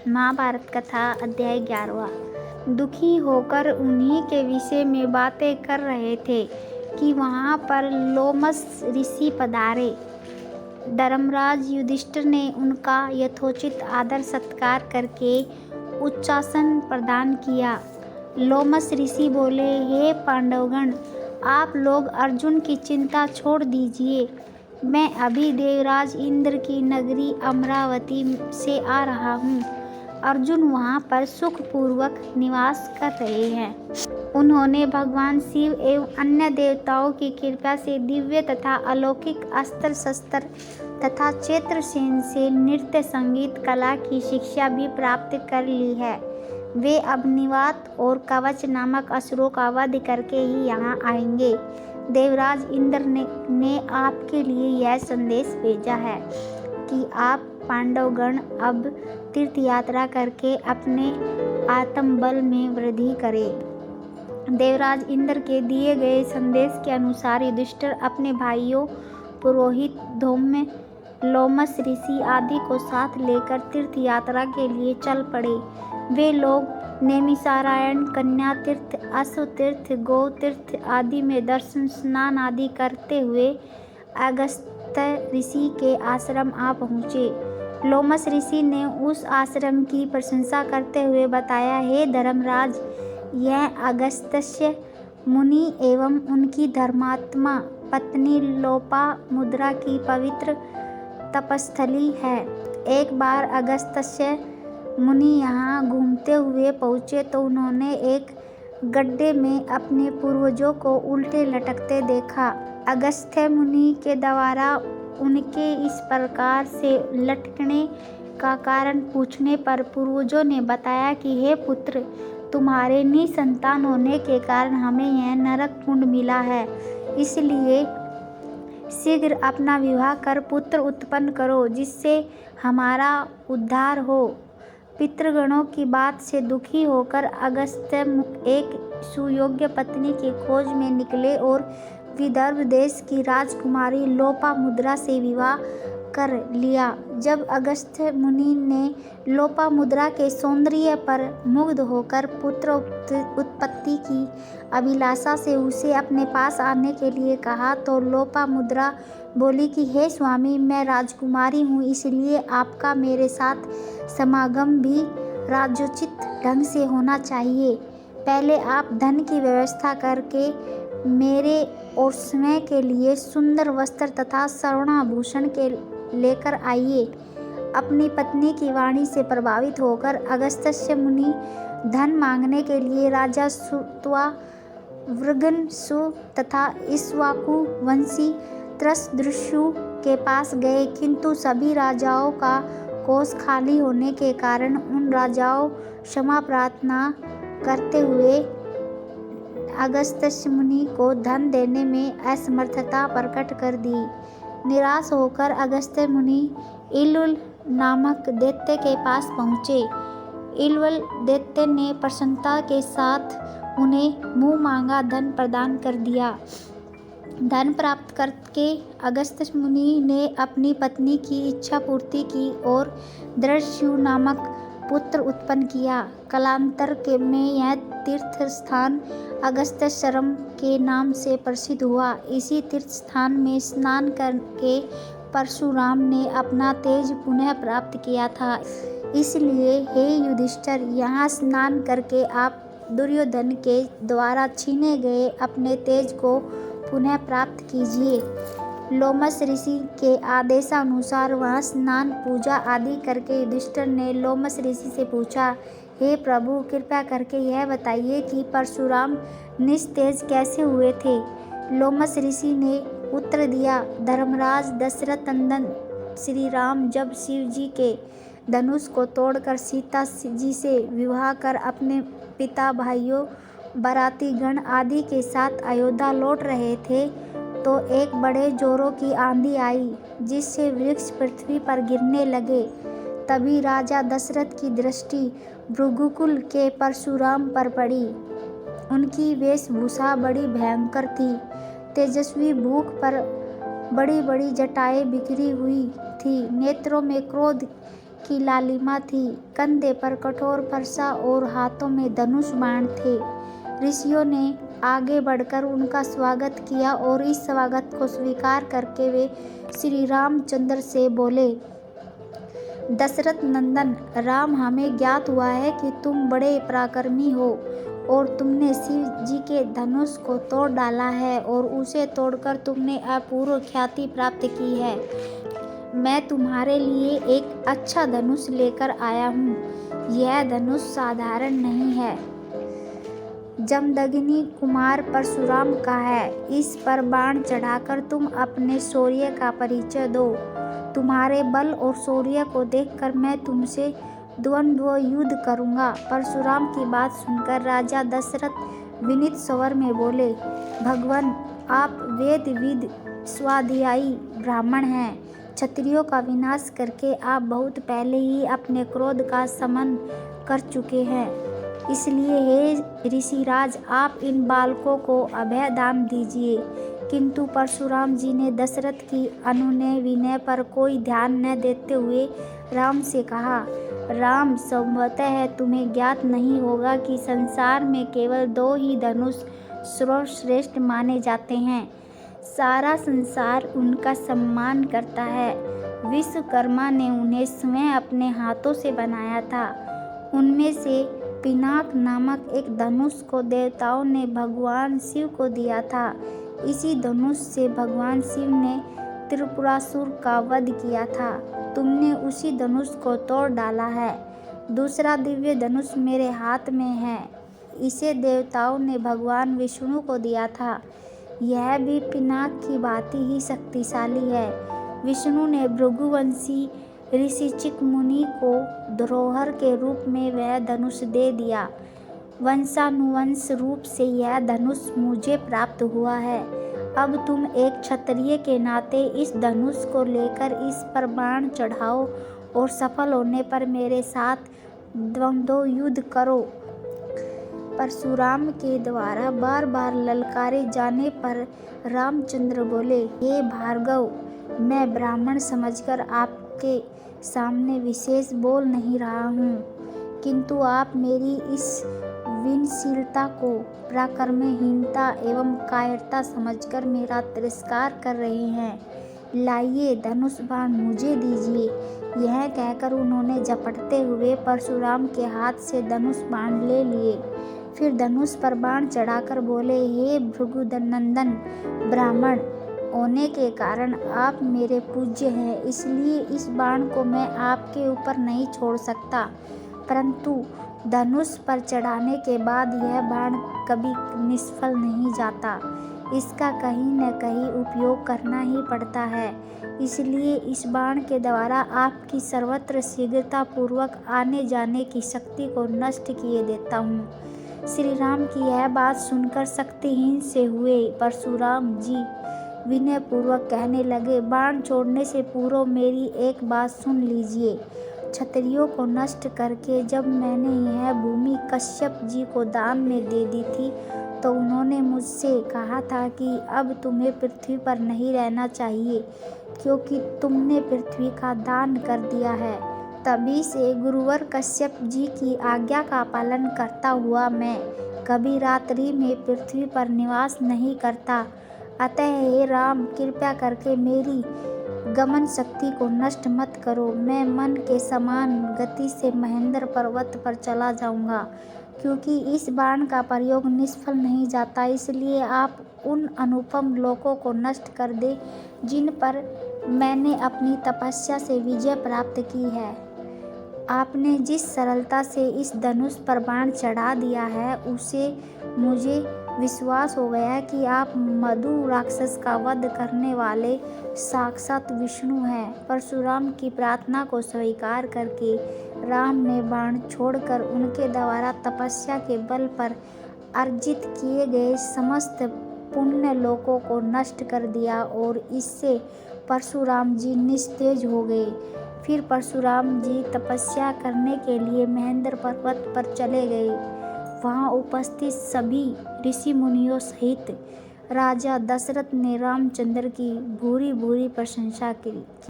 महाभारत कथा अध्याय 11। दुखी होकर उन्हीं के विषय में बातें कर रहे थे कि वहाँ पर लोमस ऋषि पधारे। धर्मराज युधिष्ठिर ने उनका यथोचित आदर सत्कार करके उच्चासन प्रदान किया। लोमस ऋषि बोले, हे पांडवगण, आप लोग अर्जुन की चिंता छोड़ दीजिए। मैं अभी देवराज इंद्र की नगरी अमरावती से आ रहा हूँ। अर्जुन वहाँ पर सुखपूर्वक निवास कर रहे हैं। उन्होंने भगवान शिव एवं अन्य देवताओं की कृपा से दिव्य तथा अलौकिक अस्त्र शस्त्र तथा चित्रसेन से नृत्य संगीत कला की शिक्षा भी प्राप्त कर ली है। वे अब निवात और कवच नामक असुरों का वध करके ही यहाँ आएंगे। देवराज इंद्र ने आपके लिए यह संदेश भेजा है कि आप पांडवगण अब तीर्थ यात्रा करके अपने आत्मबल में वृद्धि करें। देवराज इंद्र के दिए गए संदेश के अनुसार युधिष्ठिर अपने भाइयों पुरोहित धौम्य, लोमस ऋषि आदि को साथ लेकर तीर्थ यात्रा के लिए चल पड़े। वे लोग नैमिषारण्य, कन्या तीर्थ, अश्व तीर्थ, गो तीर्थ आदि में दर्शन स्नान आदि करते हुए अगस्त्य ऋषि के आश्रम आ पहुँचे। लोमस ऋषि ने उस आश्रम की प्रशंसा करते हुए बताया, हे धर्मराज, यह अगस्त्य मुनि एवं उनकी धर्मात्मा पत्नी लोपामुद्रा की पवित्र तपस्थली है। एक बार अगस्त्य मुनि यहाँ घूमते हुए पहुँचे तो उन्होंने एक गड्ढे में अपने पूर्वजों को उल्टे लटकते देखा। अगस्त्य मुनि के द्वारा उनके इस प्रकार से लटकने का कारण पूछने पर पूर्वजों ने बताया कि हे पुत्र, तुम्हारे निसंतान होने के कारण हमें यह नरक कुंड मिला है, इसलिए शीघ्र अपना विवाह कर पुत्र उत्पन्न करो जिससे हमारा उद्धार हो। पितृगणों की बात से दुखी होकर अगस्त्य एक सुयोग्य पत्नी की खोज में निकले और विदर्भ देश की राजकुमारी लोपामुद्रा से विवाह कर लिया। जब अगस्त्य मुनि ने लोपामुद्रा के सौंदर्य पर मुग्ध होकर पुत्र उत्पत्ति की अभिलाषा से उसे अपने पास आने के लिए कहा तो लोपामुद्रा बोली कि हे स्वामी, मैं राजकुमारी हूँ, इसलिए आपका मेरे साथ समागम भी राजोचित ढंग से होना चाहिए। पहले आप धन की व्यवस्था करके मेरे और स्वयं के लिए सुंदर वस्त्र तथा स्वर्णाभूषण के लेकर आइए। अपनी पत्नी की वाणी से प्रभावित होकर अगस्त्य मुनि धन मांगने के लिए राजा सुतवा, वृगनसु तथा इक्ष्वाकु वंशी त्रसदृशु के पास गए, किंतु सभी राजाओं का कोष खाली होने के कारण उन राजाओं क्षमा प्रार्थना करते हुए अगस्त्य मुनि को धन देने में असमर्थता प्रकट कर दी। निराश होकर अगस्त्य मुनि इल्वल नामक दैत्य के पास पहुँचे। इल्वल दैत्य ने प्रसन्नता के साथ उन्हें मुँह मांगा धन प्रदान कर दिया। धन प्राप्त करके अगस्त्य मुनि ने अपनी पत्नी की इच्छा पूर्ति की और दृढ़स्यु नामक पुत्र उत्पन्न किया। कालांतर में यह तीर्थ स्थान अगस्त्येश्वरम के नाम से प्रसिद्ध हुआ। इसी तीर्थ स्थान में स्नान करके परशुराम ने अपना तेज पुनः प्राप्त किया था। इसलिए हे युधिष्ठिर, यहाँ स्नान करके आप दुर्योधन के द्वारा छीने गए अपने तेज को पुनः प्राप्त कीजिए। लोमस ऋषि के आदेशानुसार वहाँ स्नान पूजा आदि करके युधिष्ठिर ने लोमस ऋषि से पूछा, हे प्रभु, कृपया करके यह बताइए कि परशुराम निस्तेज कैसे हुए थे। लोमस ऋषि ने उत्तर दिया, धर्मराज दशरथ नंदन श्री राम जब शिव जी के धनुष को तोड़कर सीता जी से विवाह कर अपने पिता, भाइयों, बाराती गण आदि के साथ अयोध्या लौट रहे थे तो एक बड़े जोरों की आंधी आई जिससे वृक्ष पृथ्वी पर गिरने लगे। तभी राजा दशरथ की दृष्टि भृगुकुल के परशुराम पर पड़ी। उनकी वेशभूषा बड़ी भयंकर थी। तेजस्वी भूख पर बड़ी बड़ी जटाएं बिखरी हुई थी। नेत्रों में क्रोध की लालिमा थी, कंधे पर कठोर फरसा और हाथों में धनुष बाण थे। ऋषियों ने आगे बढ़कर उनका स्वागत किया और इस स्वागत को स्वीकार करके वे श्री रामचंद्र से बोले, दशरथ नंदन राम, हमें ज्ञात हुआ है कि तुम बड़े पराक्रमी हो और तुमने शिव जी के धनुष को तोड़ डाला है और उसे तोड़कर तुमने अपूर्व ख्याति प्राप्त की है। मैं तुम्हारे लिए एक अच्छा धनुष लेकर आया हूँ। यह धनुष साधारण नहीं है, जमदग्नि कुमार परशुराम का है। इस पर बाण चढ़ाकर तुम अपने शौर्य का परिचय दो। तुम्हारे बल और शौर्य को देखकर मैं तुमसे द्वंद्व युद्ध करूंगा। परशुराम की बात सुनकर राजा दशरथ विनीत स्वर में बोले, भगवान, आप वेद विद स्वाध्यायी ब्राह्मण हैं। क्षत्रियों का विनाश करके आप बहुत पहले ही अपने क्रोध का शमन कर चुके हैं। इसलिए हे ऋषिराज, आप इन बालकों को अभय दान दीजिए। किंतु परशुराम जी ने दशरथ की अनुनय विनय पर कोई ध्यान न देते हुए राम से कहा, राम, संभवतः तुम्हें ज्ञात नहीं होगा कि संसार में केवल 2 ही धनुष सर्वश्रेष्ठ माने जाते हैं। सारा संसार उनका सम्मान करता है। विश्वकर्मा ने उन्हें स्वयं अपने हाथों से बनाया था। उनमें से पिनाक नामक एक धनुष को देवताओं ने भगवान शिव को दिया था। इसी धनुष से भगवान शिव ने त्रिपुरासुर का वध किया था। तुमने उसी धनुष को तोड़ डाला है। दूसरा दिव्य धनुष मेरे हाथ में है। इसे देवताओं ने भगवान विष्णु को दिया था। यह भी पिनाक की भांति ही शक्तिशाली है। विष्णु ने भृगुवंशी ऋषिचिक मुनि को धरोहर के रूप में वह धनुष दे दिया। वंशानुवंश रूप से यह धनुष मुझे प्राप्त हुआ है। अब तुम एक क्षत्रिय के नाते इस धनुष को लेकर इस पर बाण चढ़ाओ और सफल होने पर मेरे साथ द्वंद्व युद्ध करो। परशुराम के द्वारा बार बार ललकारे जाने पर रामचंद्र बोले, हे भार्गव, मैं ब्राह्मण समझकर आपके सामने विशेष बोल नहीं रहा हूँ, किंतु आप मेरी इस विनशीलता को पराक्रमहीनता एवं कायरता समझकर मेरा तिरस्कार कर रहे हैं। लाइए, धनुष बाण मुझे दीजिए। यह कहकर उन्होंने झपटते हुए परशुराम के हाथ से धनुष बाण ले लिए। फिर धनुष पर बाण चढ़ाकर बोले, हे भृगुनंदन ब्राह्मण होने के कारण आप मेरे पूज्य हैं, इसलिए इस बाण को मैं आपके ऊपर नहीं छोड़ सकता। परंतु धनुष पर चढ़ाने के बाद यह बाण कभी निष्फल नहीं जाता। इसका कहीं न कहीं उपयोग करना ही पड़ता है। इसलिए इस बाण के द्वारा आपकी सर्वत्र शीघ्रता पूर्वक आने जाने की शक्ति को नष्ट किए देता हूँ। श्री राम की यह बात सुनकर शक्तिहीन से हुए परशुराम जी विनय पूर्वक कहने लगे, बाण छोड़ने से पूर्व मेरी एक बात सुन लीजिए। क्षत्रियों को नष्ट करके जब मैंने यह भूमि कश्यप जी को दान में दे दी थी, तो उन्होंने मुझसे कहा था कि अब तुम्हें पृथ्वी पर नहीं रहना चाहिए, क्योंकि तुमने पृथ्वी का दान कर दिया है। तभी से गुरुवर कश्यप जी की आज्ञा का पालन करता हुआ मैं कभी रात्रि में पृथ्वी पर निवास नहीं करता। अतः हे राम, कृपया करके मेरी गमन शक्ति को नष्ट मत करो। मैं मन के समान गति से महेंद्र पर्वत पर चला जाऊंगा, क्योंकि इस बाण का प्रयोग निष्फल नहीं जाता। इसलिए आप उन अनुपम लोकों को नष्ट कर दे जिन पर मैंने अपनी तपस्या से विजय प्राप्त की है। आपने जिस सरलता से इस धनुष पर बाण चढ़ा दिया है, उसे मुझे विश्वास हो गया कि आप मधु राक्षस का वध करने वाले साक्षात विष्णु हैं। परशुराम की प्रार्थना को स्वीकार करके राम ने बाण छोड़कर उनके द्वारा तपस्या के बल पर अर्जित किए गए समस्त पुण्य लोकों को नष्ट कर दिया और इससे परशुराम जी निस्तेज हो गए। फिर परशुराम जी तपस्या करने के लिए महेंद्र पर्वत पर चले गए। वहाँ उपस्थित सभी ऋषि मुनियों सहित राजा दशरथ ने रामचंद्र की भूरी भूरी प्रशंसा की।